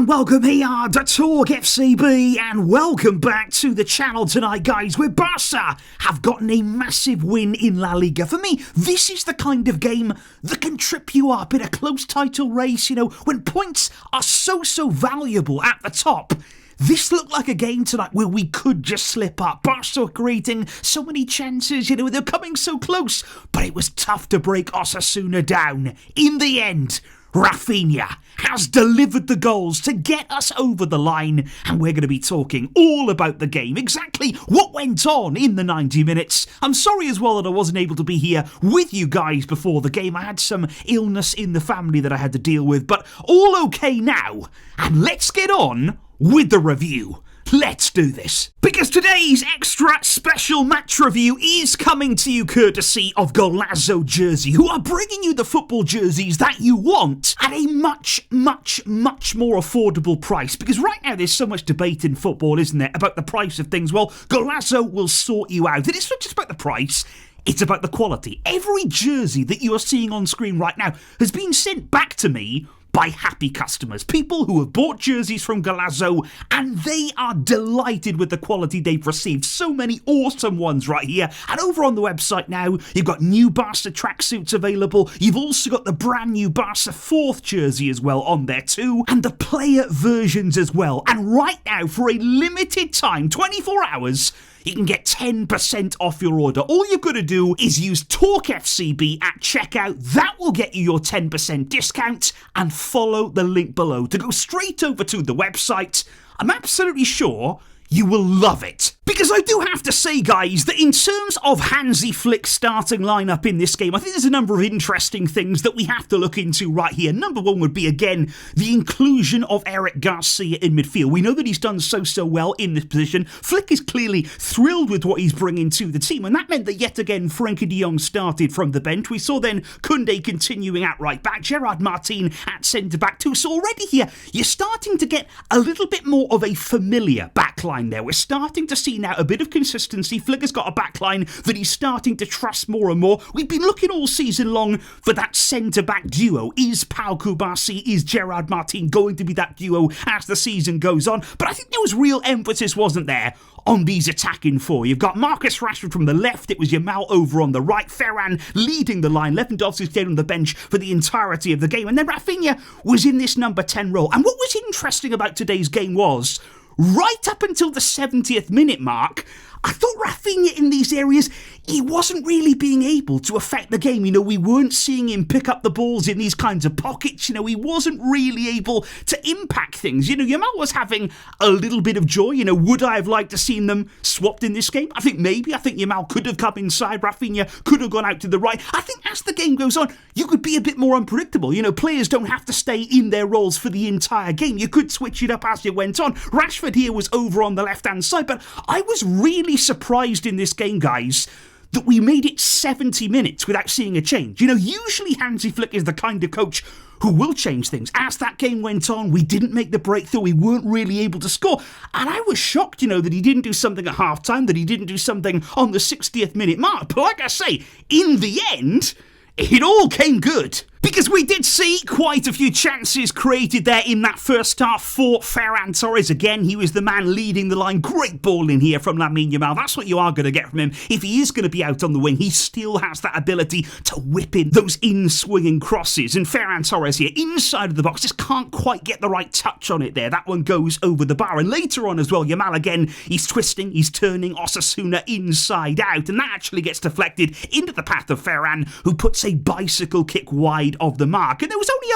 and welcome here to TalkFCB, and welcome back to the channel tonight, guys, where Barca have gotten a massive win in La Liga. For me, this is the kind of game that can trip you up in a close title race, when points are so valuable at the top. This looked like a game tonight where we could just slip up. Barca creating so many chances, they're coming so close, but it was tough to break Osasuna down. In the end, Raphinha has delivered the goals to get us over the line, and we're going to be talking all about the game, exactly what went on in the 90 minutes. I'm sorry as well that I wasn't able to be here with you guys before the game. I had some illness in the family that I had to deal with, but all okay now, and let's get on with the review. Let's do this. Because today's extra special match review is coming to you courtesy of Disallowed Jersey, who are bringing you the football jerseys that you want at a much more affordable price. Because right now there's so much debate in football, isn't there, about the price of things. Well, Disallowed will sort you out. And it's not just about the price, it's about the quality. Every jersey that you are seeing on screen right now has been sent back to me by happy customers, people who have bought jerseys from Disallowed, and they are delighted with the quality they've received. So many awesome ones right here. And over on the website now, you've got new Barca tracksuits available. You've also got the brand new Barca 4th jersey as well on there too, and the player versions as well. And right now, for a limited time, 24 hours, you can get 10% off your order. All you've got to do is use TalkFCB at checkout. That will get you your 10% discount, and follow the link below to go straight over to the website. I'm absolutely sure you will love it. Because I do have to say, guys, that in terms of Hansi Flick's starting lineup in this game, I think there's a number of interesting things that we have to look into right here. Number one would be, again, the inclusion of Eric Garcia in midfield. We know that he's done so well in this position. Flick is clearly thrilled with what he's bringing to the team, and that meant that yet again Frenkie de Jong started from the bench. We saw then Koundé continuing at right back, Gerard Martin at centre back too. So already here, you're starting to get a little bit more of a familiar backline there. We're starting to see now a bit of consistency. Flick has got a backline that he's starting to trust more and more. We've been looking all season long for that centre-back duo. Is Pau Kubasi, is Gerard Martin going to be that duo as the season goes on? But I think there was real emphasis, wasn't there, on these attacking four. You've got Marcus Rashford from the left, it was Yamal over on the right, Ferran leading the line, Lewandowski stayed on the bench for the entirety of the game, and then Raphinha was in this number 10 role. And what was interesting about today's game was, right up until the 70th minute mark, I thought Raphinha in these areas, he wasn't really being able to affect the game. We weren't seeing him pick up the balls in these kinds of pockets. He wasn't really able to impact things. Yamal was having a little bit of joy. Would I have liked to seen them swapped in this game? I think Yamal could have come inside. Raphinha could have gone out to the right. I think as the game goes on, you could be a bit more unpredictable. Players don't have to stay in their roles for the entire game. You could switch it up as you went on. Rashford here was over on the left-hand side, but I was really surprised in this game, guys, that we made it 70 minutes without seeing a change. Usually Hansi Flick is the kind of coach who will change things. As that game went on, we didn't make the breakthrough, we weren't really able to score. And I was shocked, that he didn't do something at half-time, that he didn't do something on the 60th minute mark. But like I say, in the end, it all came good. Because we did see quite a few chances created there in that first half for Ferran Torres. Again, he was the man leading the line. Great ball in here from Lamine Yamal. That's what you are going to get from him. If he is going to be out on the wing, he still has that ability to whip in those in-swinging crosses. And Ferran Torres here, inside of the box, just can't quite get the right touch on it there. That one goes over the bar. And later on as well, Yamal again, he's twisting, he's turning Osasuna inside out. And that actually gets deflected into the path of Ferran, who puts a bicycle kick wide of the mark. And there was only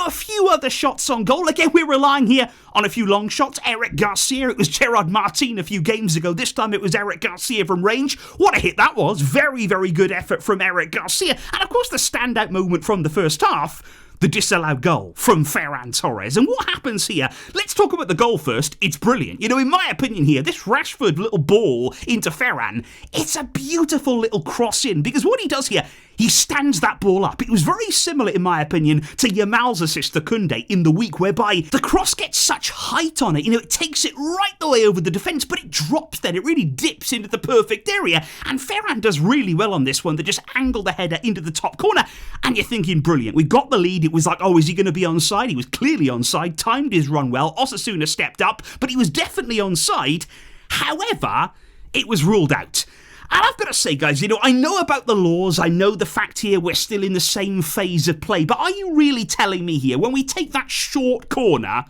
a few other shots on goal. Again, we're relying here on a few long shots. Eric Garcia, it was Gerard Martin a few games ago. This time it was Eric Garcia from range. What a hit that was. Very good effort from Eric Garcia. And of course the standout moment from the first half, the disallowed goal from Ferran Torres. And what happens here? Let's talk about the goal first. It's brilliant. You know, in my opinion here, this Rashford little ball into Ferran, it's a beautiful little cross in, because what he does here, he stands that ball up. It was very similar, in my opinion, to Yamal's assist to Koundé in the week, whereby the cross gets such height on it. You know, it takes it right the way over the defence, but it drops then. It really dips into the perfect area. And Ferran does really well on this one to just angle the header into the top corner. And you're thinking, brilliant. We got the lead. It was like, oh, is he going to be onside? He was clearly onside. Timed his run well. Osasuna stepped up, but he was definitely onside. However, it was ruled out. And I've got to say, guys, you know, I know about the laws, I know the fact here we're still in the same phase of play, but are you really telling me here, when we take that short corner,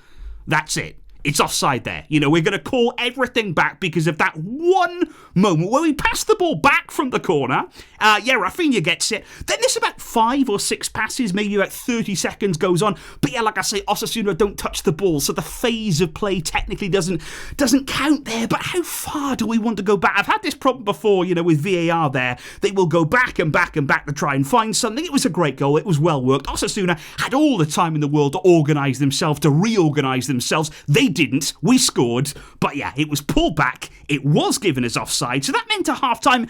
that's it? It's offside there. You know, we're going to call everything back because of that one moment where we pass the ball back from the corner. Raphinha gets it. Then there's about 5 or 6 passes, maybe about 30 seconds goes on. But yeah, like I say, Osasuna don't touch the ball, so the phase of play technically doesn't count there. But how far do we want to go back? I've had this problem before, you know, with VAR there. They will go back and back and back to try and find something. It was a great goal. It was well worked. Osasuna had all the time in the world to organise themselves, to reorganise themselves. They didn't. We scored. But yeah, it was pulled back. It was given as offside. So that meant at half-time,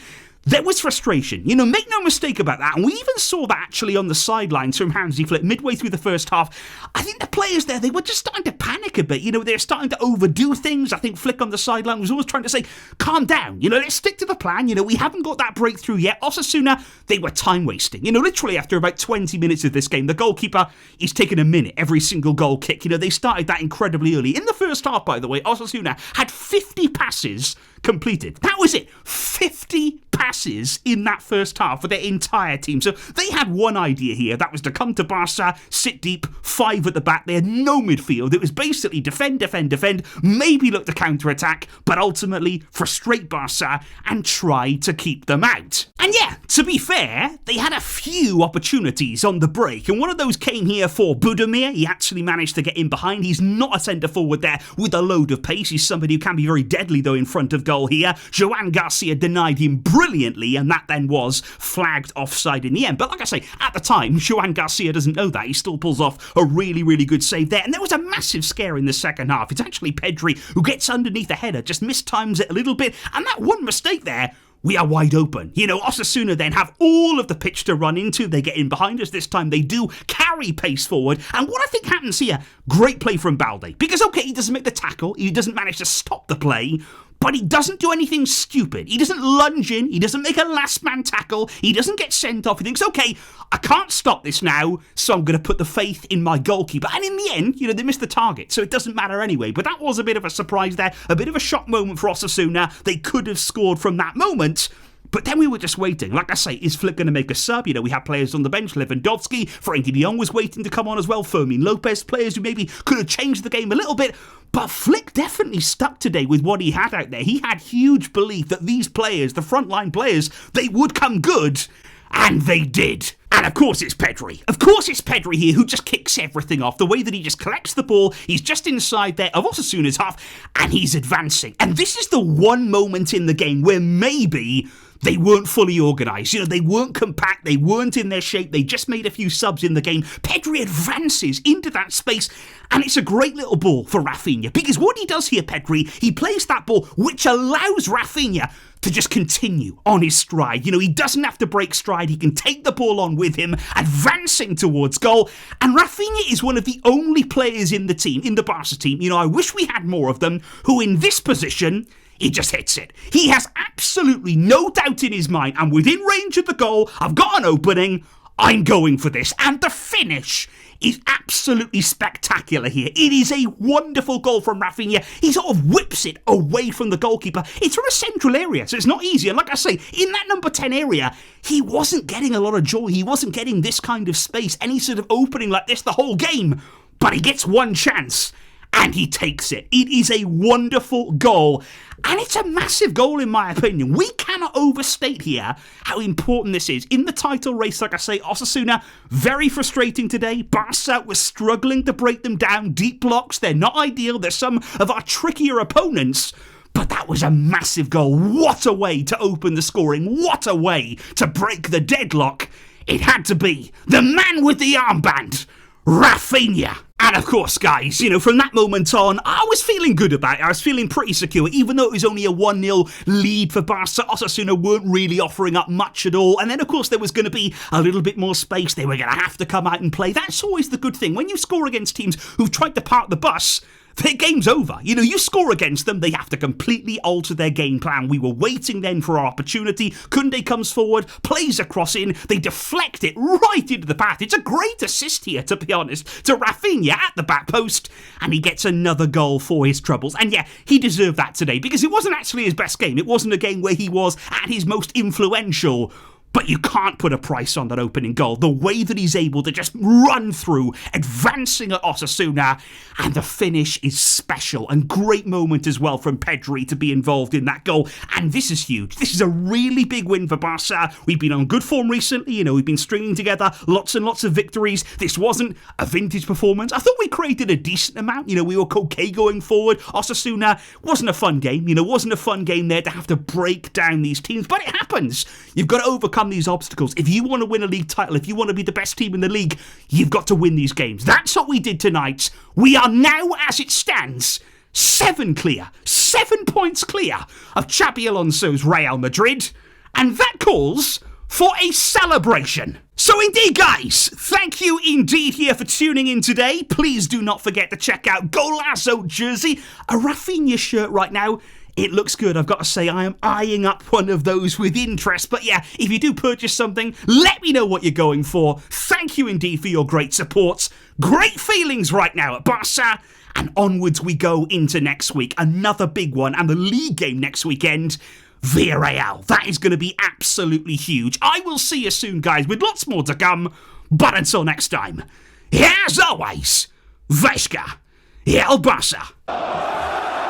there was frustration. You know, make no mistake about that. And we even saw that actually on the sidelines from Hansi Flick midway through the first half. I think the players there, they were just starting to panic a bit. You know, they're starting to overdo things. I think Flick on the sideline was always trying to say, calm down. You know, let's stick to the plan. You know, we haven't got that breakthrough yet. Osasuna, they were time wasting. You know, literally after about 20 minutes of this game, the goalkeeper is taking a minute every single goal kick. You know, they started that incredibly early. In the first half, by the way, Osasuna had 50 passes completed. That was it. 50 passes in that first half for their entire team. So they had one idea here. That was to come to Barca, sit deep, 5 at the back. They had no midfield. It was basically defend, maybe look to counter-attack, but ultimately frustrate Barca and try to keep them out. And yeah, to be fair, they had a few opportunities on the break, and one of those came here for Budimir. He actually managed to get in behind. He's not a centre-forward there with a load of pace. He's somebody who can be very deadly, though, in front of goal here. Joan Garcia denied him brilliantly, and that then was flagged offside in the end. But like I say, at the time, Joan Garcia doesn't know that. He still pulls off a really, really good save there. And there was a massive scare in the second half. It's actually Pedri who gets underneath the header, just mistimes it a little bit, and that one mistake there, we are wide open. You know, Osasuna then have all of the pitch to run into. They get in behind us this time. They do carry pace forward. And what I think happens here, great play from Balde. Because, okay, he doesn't make the tackle. He doesn't manage to stop the play. But he doesn't do anything stupid. He doesn't lunge in. He doesn't make a last man tackle. He doesn't get sent off. He thinks, okay, I can't stop this now, so I'm going to put the faith in my goalkeeper. And in the end, you know, they missed the target, so it doesn't matter anyway. But that was a bit of a surprise there, a bit of a shock moment for Osasuna. They could have scored from that moment. But then we were just waiting. Like I say, is Flick going to make a sub? You know, we had players on the bench. Lewandowski, Frankie de Jong was waiting to come on as well. Fermin Lopez, players who maybe could have changed the game a little bit. But Flick definitely stuck today with what he had out there. He had huge belief that these players, the frontline players, they would come good. And they did. And of course it's Pedri. Of course it's Pedri here who just kicks everything off. The way that he just collects the ball, he's just inside there of Osasuna's half, and he's advancing. And this is the one moment in the game where maybe they weren't fully organised. You know, they weren't compact, they weren't in their shape, they just made a few subs in the game. Pedri advances into that space, and it's a great little ball for Raphinha. Because what he does here, Pedri, he plays that ball, which allows Raphinha to just continue on his stride. You know, he doesn't have to break stride. He can take the ball on with him, advancing towards goal. And Raphinha is one of the only players in the team, in the Barca team, you know, I wish we had more of them, who in this position, he just hits it. He has absolutely no doubt in his mind. I'm within range of the goal. I've got an opening. I'm going for this. And the finish is absolutely spectacular here. It is a wonderful goal from Raphinha. He sort of whips it away from the goalkeeper. It's from a central area, so it's not easy. And like I say, in that number 10 area, he wasn't getting a lot of joy. He wasn't getting this kind of space, any sort of opening like this the whole game. But he gets one chance, and he takes it. It is a wonderful goal. And it's a massive goal in my opinion. We cannot overstate here how important this is. In the title race, like I say, Osasuna, very frustrating today. Barca was struggling to break them down. Deep blocks, they're not ideal. They're some of our trickier opponents. But that was a massive goal. What a way to open the scoring. What a way to break the deadlock. It had to be the man with the armband, Raphinha. And of course, guys, from that moment on, I was feeling good about it. I was feeling pretty secure. Even though it was only a 1-0 lead for Barca, Osasuna weren't really offering up much at all. And then, of course, there was going to be a little bit more space. They were going to have to come out and play. That's always the good thing. When you score against teams who've tried to park the bus, their game's over. You score against them, they have to completely alter their game plan. We were waiting then for our opportunity. Kunde comes forward, plays a cross in, they deflect it right into the path. It's a great assist here, to be honest, to Raphinha at the back post, and he gets another goal for his troubles. And yeah, he deserved that today, because it wasn't actually his best game. It wasn't a game where he was at his most influential. But you can't put a price on that opening goal. The way that he's able to just run through, advancing at Osasuna, and the finish is special. And great moment as well from Pedri to be involved in that goal. And this is huge. This is a really big win for Barca. We've been on good form recently. We've been stringing together lots and lots of victories. This wasn't a vintage performance. I thought we created a decent amount. We were okay going forward. Osasuna wasn't a fun game. Wasn't a fun game there to have to break down these teams. But it happens. You've got to overcome these obstacles. If you want to win a league title, if you want to be the best team in the league, you've got to win these games. That's what we did tonight. We are now, as it stands, 7 points clear of Xabi Alonso's Real Madrid, and that calls for a celebration. So indeed, guys, thank you indeed here for tuning in today. Please do not forget to check out Golazo jersey, a Raphinha shirt right now. It looks good. I've got to say, I am eyeing up one of those with interest. But yeah, if you do purchase something, let me know what you're going for. Thank you indeed for your great support. Great feelings right now at Barca. And onwards we go into next week. Another big one. And the league game next weekend, Villarreal. That is going to be absolutely huge. I will see you soon, guys, with lots more to come. But until next time, as always, Vesca, El Barça.